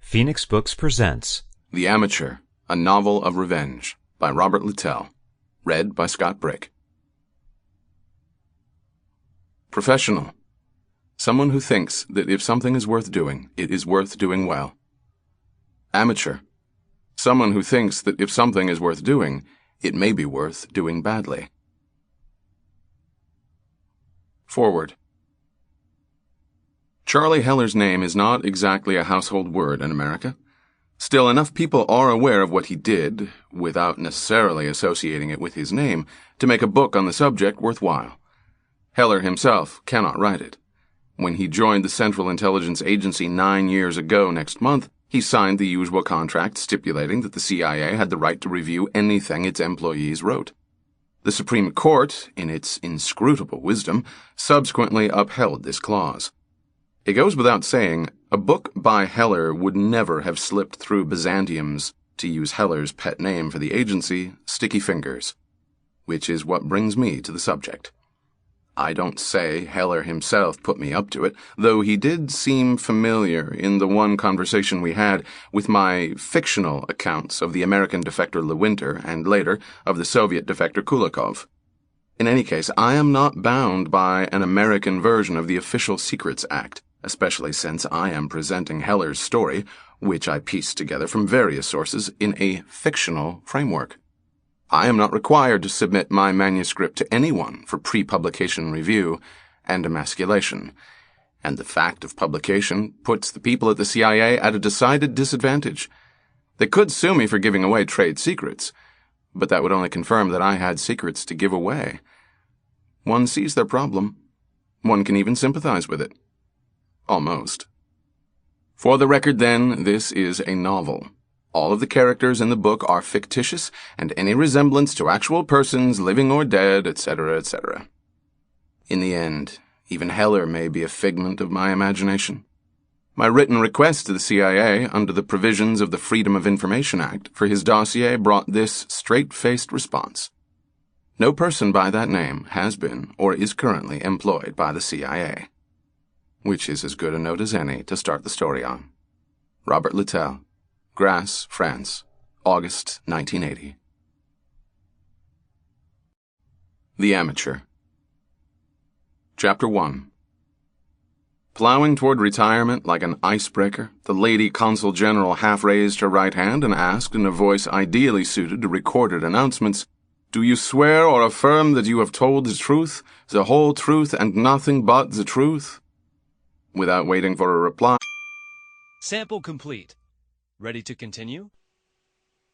Phoenix Books presents The Amateur, a Novel of Revenge by Robert Littell. Read by Scott Brick. Professional. Someone who thinks that if something is worth doing, it is worth doing well. Amateur. Someone who thinks that if something is worth doing, it may be worth doing badly. Forward. Charlie Heller's name is not exactly a household word in America. Still, enough people are aware of what he did, without necessarily associating it with his name, to make a book on the subject worthwhile. Heller himself cannot write it. When he joined the Central Intelligence Agency 9 years ago next month, he signed the usual contract stipulating that the CIA had the right to review anything its employees wrote. The Supreme Court, in its inscrutable wisdom, subsequently upheld this clause. It goes without saying, a book by Heller would never have slipped through Byzantium's, to use Heller's pet name for the agency, sticky fingers. Which is what brings me to the subject. I don't say Heller himself put me up to it, though he did seem familiar in the one conversation we had with my fictional accounts of the American defector Lewinter and later of the Soviet defector Kulikov. In any case, I am not bound by an American version of the Official Secrets Act, especially since I am presenting Heller's story, which I pieced together from various sources, in a fictional framework. I am not required to submit my manuscript to anyone for pre-publication review and emasculation, and the fact of publication puts the people at the CIA at a decided disadvantage. They could sue me for giving away trade secrets, but that would only confirm that I had secrets to give away. One sees their problem. One can even sympathize with it. Almost. For the record, then, this is a novel. All of the characters in the book are fictitious, and any resemblance to actual persons, living or dead, etc., etc. In the end, even Heller may be a figment of my imagination. My written request to the CIA, under the provisions of the Freedom of Information Act, for his dossier brought this straight-faced response. No person by that name has been or is currently employed by the CIA. Which is as good a note as any to start the story on. Robert Littell, Grasse, France, August 1980. The Amateur. Chapter 1. Plowing toward retirement like an icebreaker, the Lady Consul General half-raised her right hand and asked in a voice ideally suited to recorded announcements, "Do you swear or affirm that you have told the truth, the whole truth, and nothing but the truth?" Without waiting for a reply. Sample complete. Ready to continue?